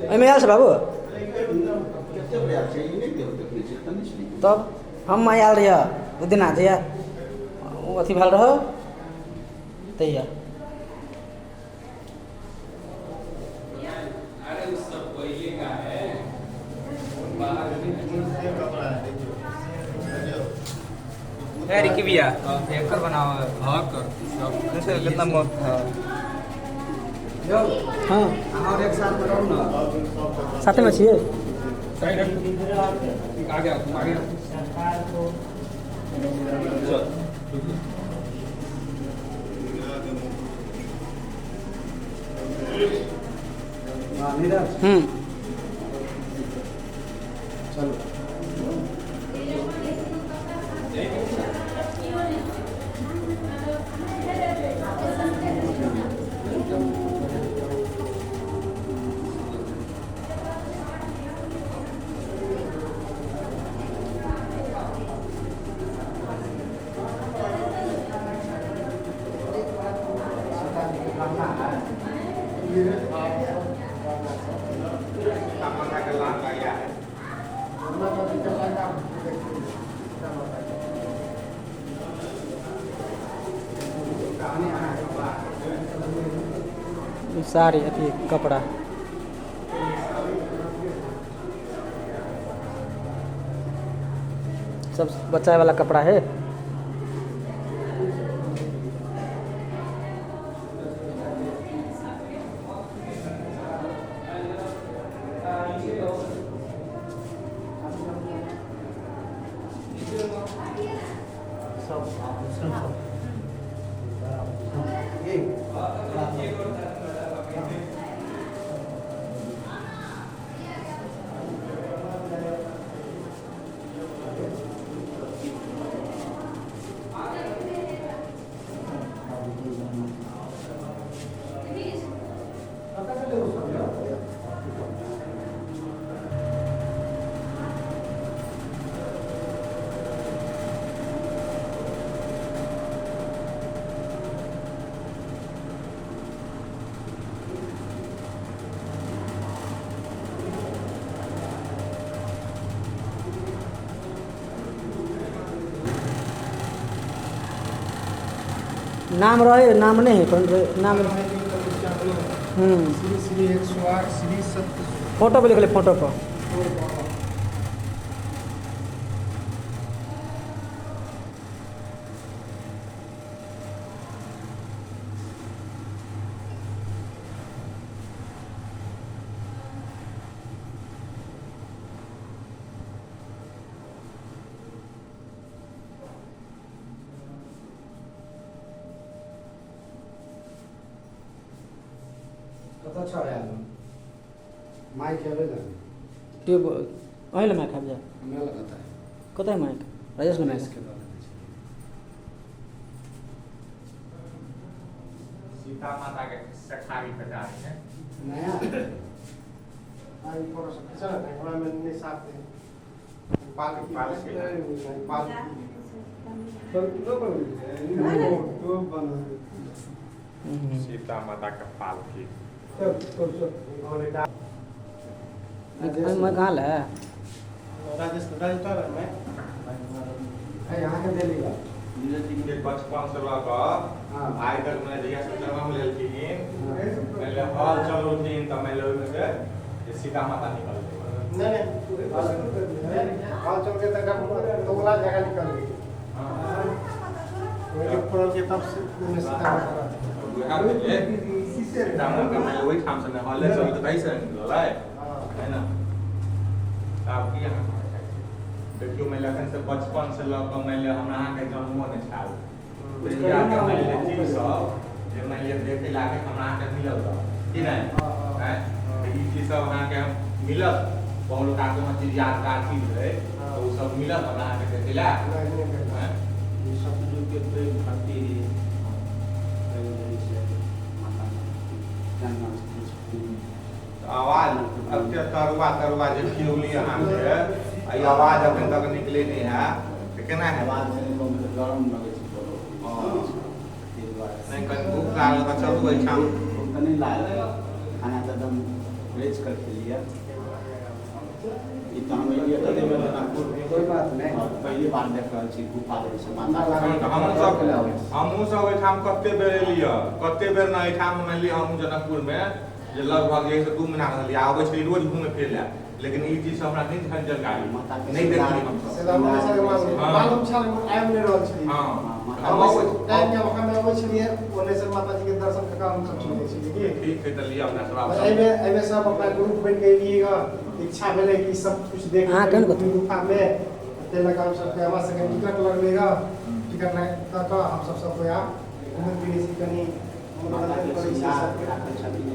एहिमे आयल छै बाबू तब हम आयल रहिए ओ दिना जहिया ओ अथी भेल रहौ तहिया रिकी भैया एकर बनाओ हाँ कर कैसे कितना मौत हाँ और एक साथ बनाओ ना साथे में छिए साइड आ गया तुम आ गया चलो साड़ी अथी कपड़ा सब बच्चा वाला कपड़ा है नाम रहे नाम नहीं है नाम श्री श्री 108 श्री सत्य फोटो पे लिख ले फोटो पर कत छ आयल माइक हेबे न ट्यूब अहिले माइक खाब जा हमरा लगता है कतै माइक राजेश ने माइक के दौरान सीता माता के सखारी बजा रहे हैं नया आई फोटो सब खींचा ना हमरा में नहीं साथ है पाल तो बना सीता माता का पालकी मैं कहाँ है राजेश तो मैं यहाँ के दे लिया नीरज जी के बचपन से लेकर आइ तक मैं जगह से जन्म लेलखिन पहले हल चल उठिन त मैं लोग में से सीता माता निकल गई नहीं हाल चल के तक तोला जगह निकल गई हां वो प्रो के तब से सीता माता वहाँ पे सीता माता मैं वही ठाम से हल चल तो कैसे निकल है ना आप की यहाँ देखियो मैं लखन से बचपन से लग मैं हमरा के जन्मो ने छाल या के मैं ले चीज सब जे मैं ले देखे लागे हमरा के मिलल था कि नहीं हैं ई चीज सब हमरा के मिलल बहुत लोग आके में चीज यादगार चीज है तो वो सब मिलल हमरा के देखेला हैं ये सब जो के प्रेम भक्ति आवाज अब के तरुआ जे खियौली अहाँ के आई आवाज अखन तक निकले नहीं है तो केना है आवाज में गरम लगे छै नहीं कहीं भूख लागल तो चलू एठाम तो नहीं लाया खाना तो एकदम वेज करके लिया इतना हम ये तो देवे जनकपुर कोई बात नहीं पहली बार देख रहल छी गुफा जे से माता हमहूँ सब एहिठाम कते बेर एलियै कते बेर ने एहिठाम मानि लिअ हमहूँ जनकपुर में जे लगभग 1 से 2 महीना रहलियै आबै छलियै रोज घूमे फिरे लए लेकिन ई चीज हमरा नहीं छल जानकारी नहीं देखली हम से हम सब मालूम छल आइब नहीं रहल छी हां हम टाइम के वहां में आबै छलियै बोलेश्वर माता जी के दर्शन के काम सब चलै छी ठीक है तो लिया अपना सब एमे सब अपना ग्रुप बन के एलिएगा इच्छा भेले कि सब कुछ देख गुफा में तेल काम सब के हमारा संगे टिकट लगेगा टिकट नहीं तो हम सब कोई आप घूमे फिरे छी कनी मनोरंजन करै छी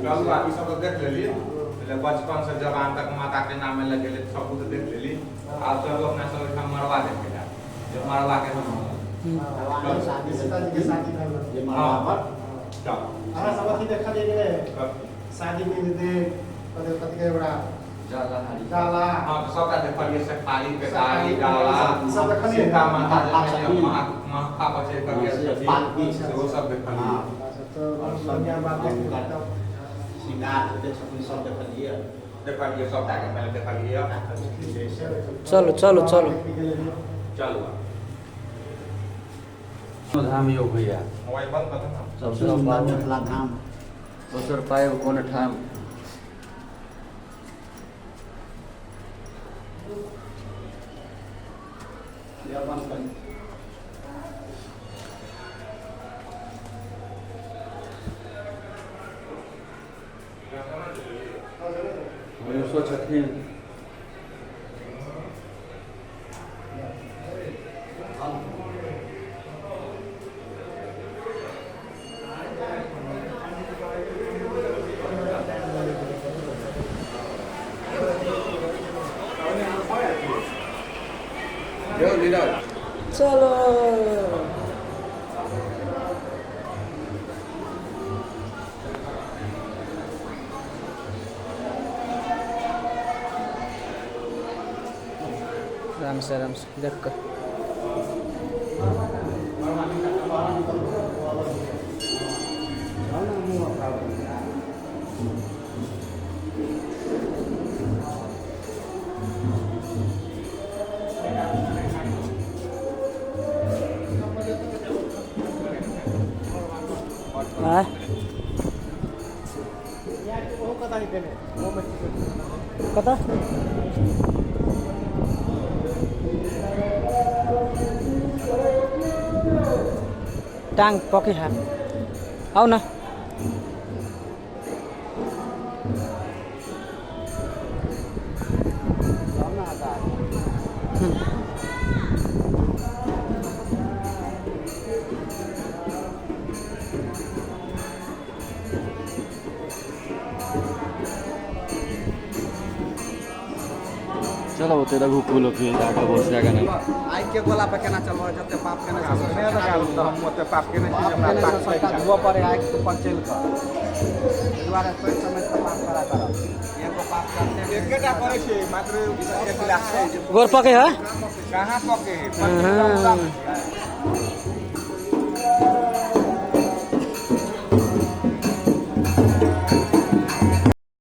कल बाकी सब देख लेली बचपन से जवान तक माता के नाम में लगे सब कुछ देख लेली आप सब अपना सब एठाम मरवा देखे जा जो मरवा के हम शादी सीताजी के शादी भेल ये मरवा पर चल हमरा सब अथी देखा दे गेले शादी में दे कथि के बड़ा डाला हां तो सबका देखलिए से खाली पेटारी डाला सब देखलिए सीता माता जे महा बचे करिए पालकी वो सब देखलिए तो बढ़िया बात है सिंगार जे छपुन सब देखलिए देखलिए सब ताके पहले देखलिए चलो चलो चलो चलो धाम योग भैया मोबाइल बंद कर देना सबसे सुंदर मिथिला धाम दोसर पाए कोन ठाम ये बंद कर मनुष्य छथिन चलो आराम से देख कर हाँ कता टांग पके है आओ ना चलो ओते रघुकुल फिर जाके बस जाके ना आई के गोला पे केना चलबो जते पाप केना चलबो मैं तो काम तो हम ओते पाप के नहीं हमरा पाप सरकार धुआ पड़े आइ के ऊपर चल कर द्वारा सोच समझ के पाप करा कर एगो पाप करते एकेटा करे छे मात्र 1 लाख गोर पके है कहां पके है